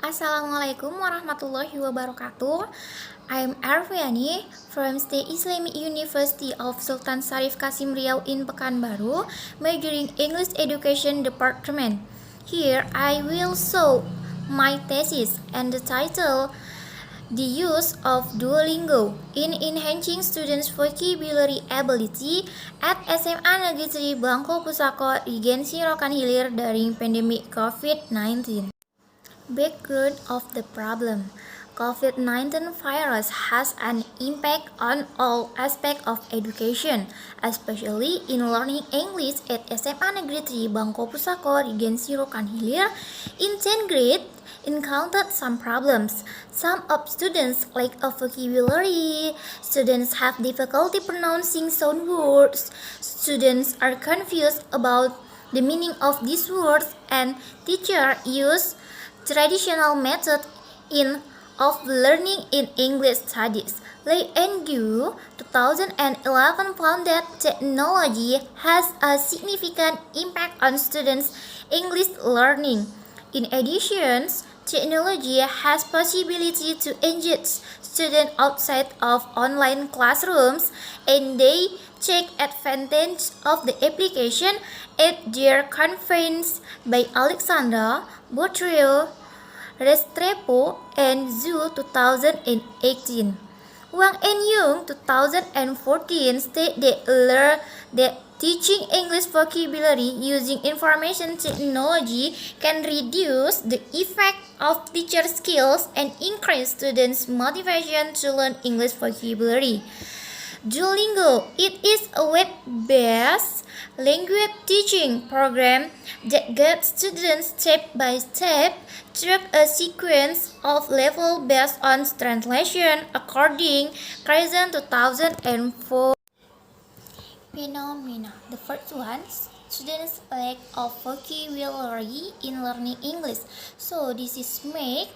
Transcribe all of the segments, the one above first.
Assalamualaikum warahmatullahi wabarakatuh. I'm Erfiani from State Islamic University of Sultan Syarif Kasim Riau in Pekanbaru, majoring English Education Department. Here I will show my thesis and the title The Use of Duolingo in Enhancing Students' Vocabulary Ability at SMA Negeri Bangko Pusako, Regency Rokan Hilir during pandemic COVID-19. Background of the problem. COVID-19 virus has an impact on all aspects of education, especially in learning English at SMA Negeri Bangko Pusako, Regency Rokan Hilir. In 10th grade, encountered some problems. Some of students lack a vocabulary. Students have difficulty pronouncing some words. Students are confused about the meaning of these words, and teachers use traditional method of learning in English studies. Regency 2011 found that technology has a significant impact on students' English learning. In addition, technology has possibility to engage students outside of online classrooms, and they take advantage of the application at their conference by Alexandra Botreo, Restrepo, and Zhu 2018. Wang and Young 2014 state that teaching English vocabulary using information technology can reduce the effect of teacher skills and increase students' motivation to learn English vocabulary. Duolingo, it is a web-based language teaching program that guides students step by step through a sequence of levels based on translation according Crescent 2004. Phenomena. The first one, students lack of vocabulary in learning English. So this is make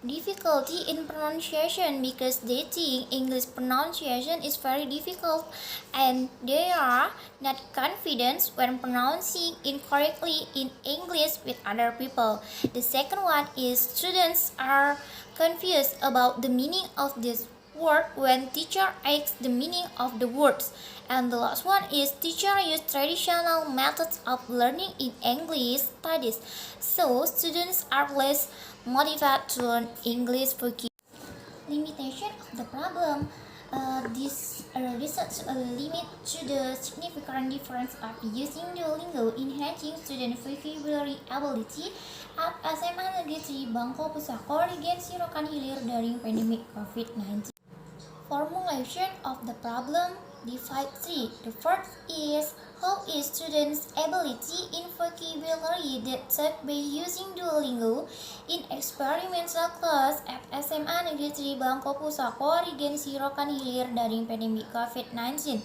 difficulty in pronunciation because they think English pronunciation is very difficult and they are not confident when pronouncing incorrectly in English with other people. The second one is students are confused about the meaning of this word when teacher asks the meaning of the words. And the last one is teacher use traditional methods of learning in English studies. So students are less motivated to learn English vocabulary. Limitation of the problem. This research limit to the significant difference of using Duolingo in enhancing student vocabulary ability at SMA Negeri Bangko Pusako, Regency Rokan Hilir during pandemic COVID-19. Formulation of the problem. Divide 3. The first is how is students' ability in vocabulary detected by using Duolingo in experimental class at SMA Negeri Bangko Pusako, Regency Rokan Hilir during pandemic COVID-19.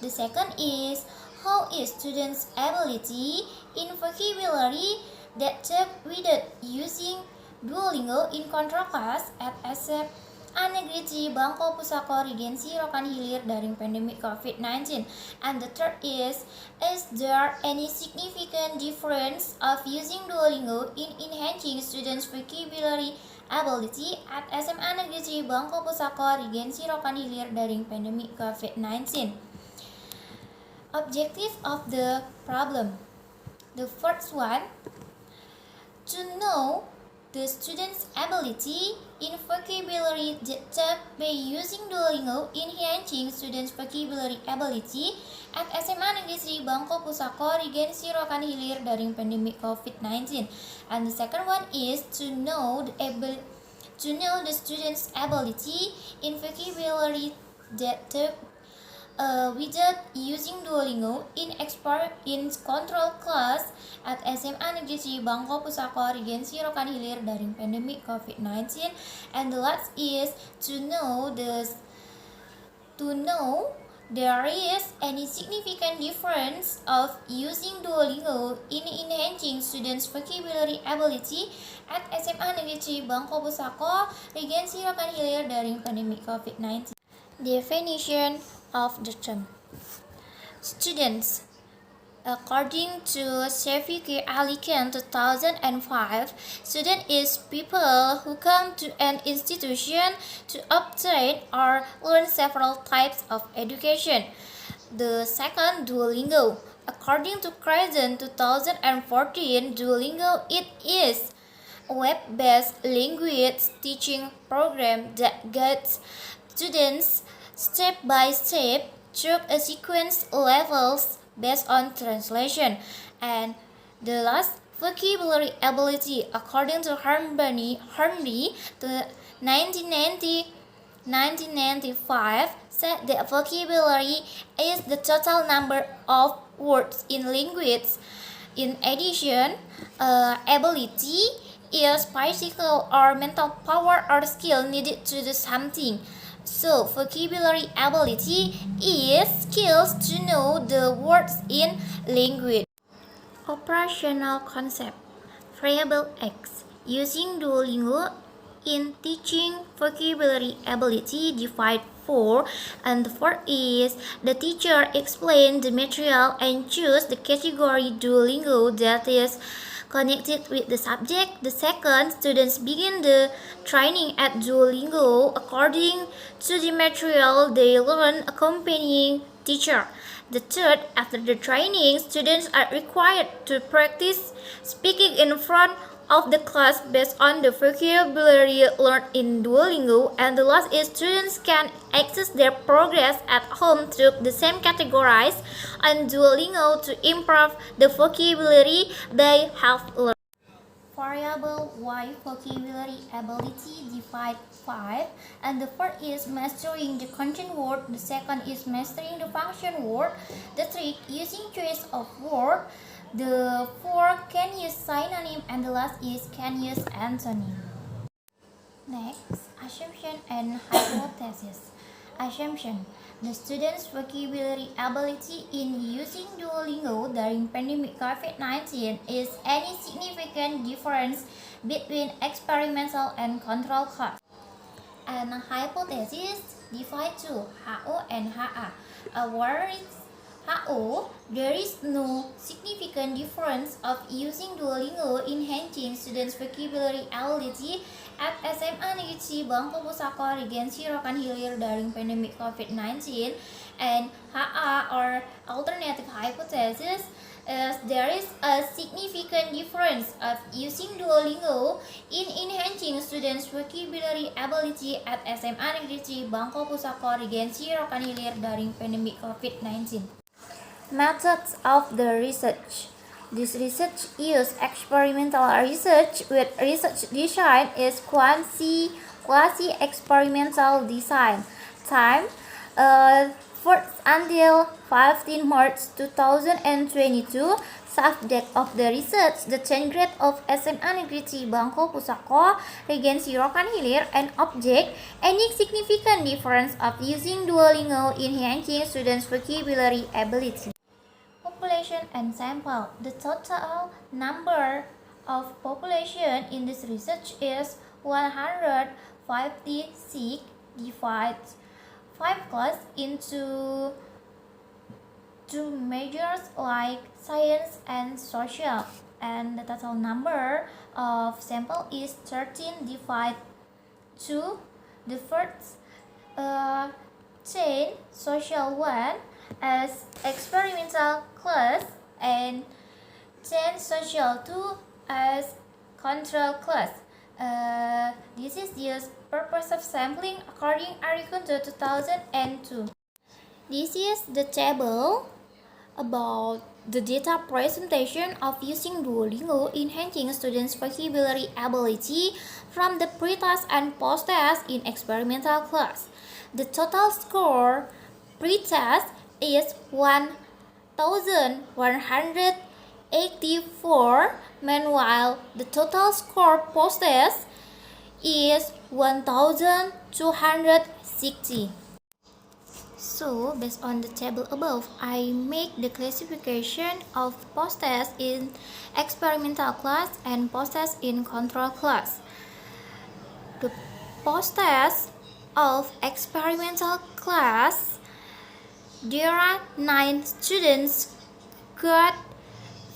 The second is how is students' ability in vocabulary detected without using Duolingo in control class at SMA Negeri Bangko Pusako, Regency Rokan Hilir during pandemic COVID-19. And the third is there any significant difference of using Duolingo in enhancing students' vocabulary ability at SMA Negeri Bangko Pusako, Regency Rokan Hilir during pandemic COVID-19? Objective of the problem. The first one, to know the student's ability in vocabulary detected by using Duolingo in enhancing students' vocabulary ability at SMA Negeri Bangko Pusako, Regency Rokan Hilir during pandemic COVID-19. And the second one is to know the student's ability in vocabulary detected without using Duolingo in control class at SMA Negeri Bangko Pusako, Regency Rokan Hilir during pandemic COVID-19. And the last is to know there is any significant difference of using Duolingo in enhancing students' vocabulary ability at SMA Negeri Bangko Pusako, Regency Rokan Hilir during pandemic COVID-19. Definition of the term. Students According to Certificate Alican 2005, student is people who come to an institution to obtain or learn several types of education. The second, Duolingo. According to Crescent 2014, Duolingo it is a web-based language teaching program that guides students step by step through a sequence levels based on translation. And the last, vocabulary ability. According to Harmony, the 1995 said that vocabulary is the total number of words in language. In addition, ability is physical or mental power or skill needed to do something. So, vocabulary ability is skills to know the words in language. Operational concept. Variable X. Using Duolingo in teaching vocabulary ability divide 4, and the fourth is the teacher explain the material and choose the category Duolingo that is connected with the subject. The second, students begin the training at Duolingo according to the material they learn accompanying teacher. The third, after the training, students are required to practice speaking in front of the class based on the vocabulary learned in Duolingo. And the last is students can access their progress at home through the same categories on Duolingo to improve the vocabulary they have learned. Variable Y vocabulary ability divide 5, and the first is mastering the content word, the second is mastering the function word, the third using choice of word, the fourth can use synonym, and the last is can use antonym. Next, assumption and hypothesis. Assumption. The students' vocabulary ability in using Duolingo during pandemic COVID-19 is any significant difference between experimental and control class. And hypothesis divide 2, HO and HA. Where is HO, there is no significant difference of using Duolingo enhancing students' vocabulary ability at SMA Negeri, Bangko, Pusako, Regency, Rokan, Hilir during pandemic COVID-19. And HA or alternative hypothesis is there is a significant difference of using Duolingo in enhancing students' vocabulary ability at SMA Negeri, Bangko, Pusako, Regency, Rokan, Hilir during pandemic COVID-19. Methods of the research. This research uses experimental research with research design is quasi-experimental design. Time 1st until 15 March 2022. Subject of the research, the 10th grade of SMA Negeri Bangko Pusako, Regency Rokan Hilir, and object, any significant difference of using Duolingo in enhancing students' vocabulary ability. Population and sample. The total number of population in this research is 156 divides 5 class into two majors like science and social, and the total number of sample is 13 divided 2. The first 10 social 1 as experimental class and 10 social 2 as control class. This is just purpose of sampling according Arikun 2002. This is the table about the data presentation of using Duolingo enhancing students' vocabulary ability from the pre-test and post-test in experimental class. The total score pre-test is 1,184, meanwhile the total score post-test is 1,260. So, based on the table above, I make the classification of post-test in experimental class and post-test in control class. The post-test of experimental class, there are 9 students got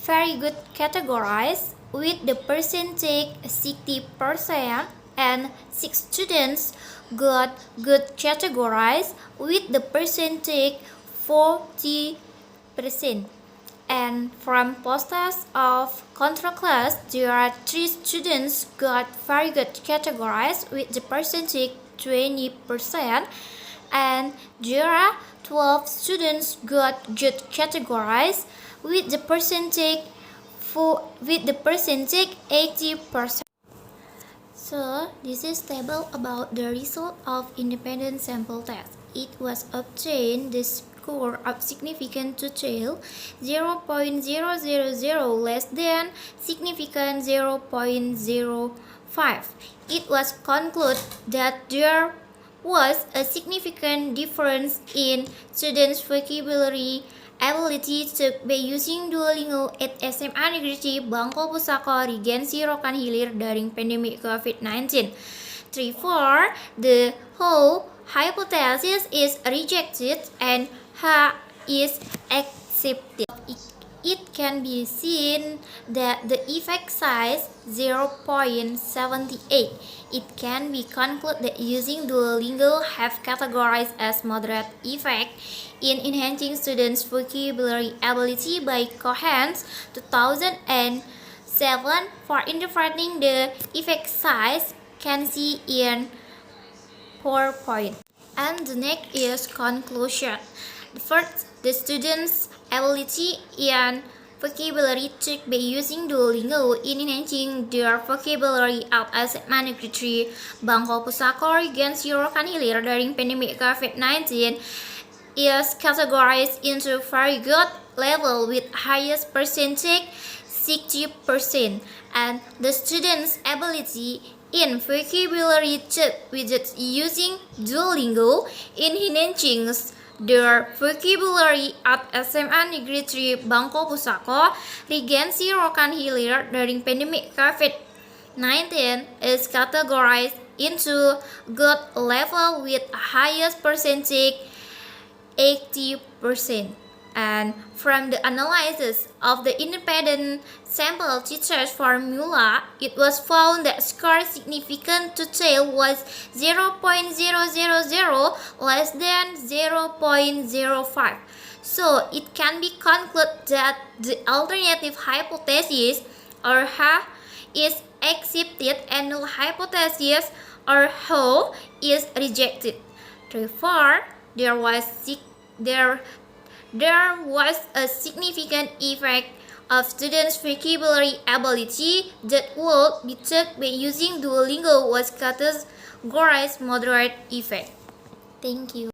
very good categorized with the percentage 60%, and 6 students got good categorized with the percentage 40%. And from posters of control class, there are 3 students got very good categorized with the percentage 20%, and there are 12 students got good categorized with the percentage 80%. So this is table about the result of independent sample test. It was obtained the score of significant to tail 0.000 less than significant 0.05. It was concluded that there was a significant difference in students' vocabulary ability to by using Duolingo at SMA Negeri, Bangko, Pusako, Regency, Rokan, Hilir during pandemic COVID-19. 3. The whole hypothesis is rejected and H is accepted. It can be seen that the effect size 0.78. It can be concluded that using Duolingo have categorized as moderate effect in enhancing students' vocabulary ability by Cohen's 2007. For interpreting the effect size can see in PowerPoint. And the next is conclusion. First, the students' ability and vocabulary checked by using Duolingo in enhancing their vocabulary at SMA Negeri, Bangko, Pusako, Regency, Rokan, Hilir during pandemic COVID-19 is categorized into very good level with highest percentage 60%, and the students' ability in vocabulary checked with using Duolingo in enhancing their vocabulary at SMA Negeri, Bangko, Pusako, Regency, Rokan, Hilir during pandemic COVID-19 is categorized into good level with highest percentage 80%. And from the analysis of the independent sample teachers formula, it was found that score significant to tail was 0.000 less than 0.05. So it can be concluded that the alternative hypothesis or H is accepted and null hypothesis or H is rejected. Therefore, there was a significant effect of students' vocabulary ability that would be checked by using Duolingo was categorized moderate effect. Thank you.